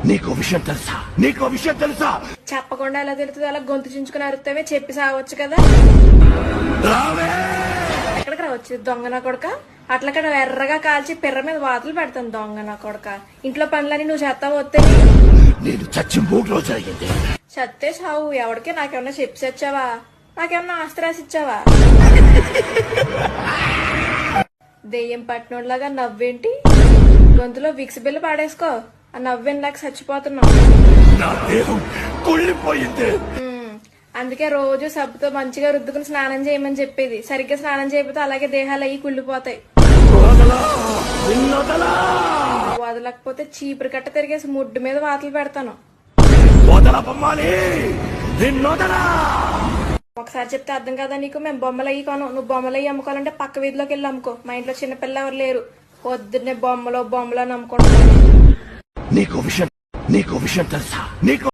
నీకు విషయం తెలుసా? నీకు విషయం తెలుసా? చెప్పకుండా ఎలా తెలుస్తుంది? అలా గొంతు చించుకుని అరుతావే, చెప్పి సావచ్చు కదా. రావే! ఎక్కడికి రావచ్చు దొంగ నా కొడక? అట్లక్కడ ఎర్రగా కాల్చి పిర్ర మీద వాతలు పెడతాను దొంగ నా కొడక. ఇంట్లో పనులని నువ్వు చేస్తావు వస్తే నేను చచ్చి 3 రోజులు జరిగింది. చత్తే సావు. ఎవరికి నాకేమన్నా చెప్పి చచ్చావా? నాకేమన్నా ఆస్తి రాసి ఇచ్చావా? దెయ్యం పట్టినోళ్ళగా నవ్వేంటి? గొంతులో విక్స్ బిల్లు పాడేసుకో. ఆ నవ్వేలాగా చచ్చిపోతున్నావు. నా దేహం కుళ్ళిపోయింది. అందుకే రోజు సబ్బుతో మంచిగా రుద్దుకుని స్నానం చేయమని చెప్పేది. సరిగ్గా స్నానం చేయకపోతే అలాగే దేహాలు అయ్యి కుళ్ళిపోతాయి. వదలకపోతే చీపురు కట్ట తిరిగేసి ముడ్డు మీద వాతలు పెడతాను. ఒకసారి చెప్తే అర్థం కదా నీకు? మేము బొమ్మలు అయ్యి కొను. నువ్వు బొమ్మలు అయ్యి అమ్ముకోవాలంటే పక్క వీధిలోకి వెళ్ళి అమ్ముకో. మా ఇంట్లో చిన్నపిల్ల ఎవరు లేరు. పొద్దున్నే బొమ్మలు అని అమ్ముకుంటాను. నీకు విషయం తెలుసా? నీకు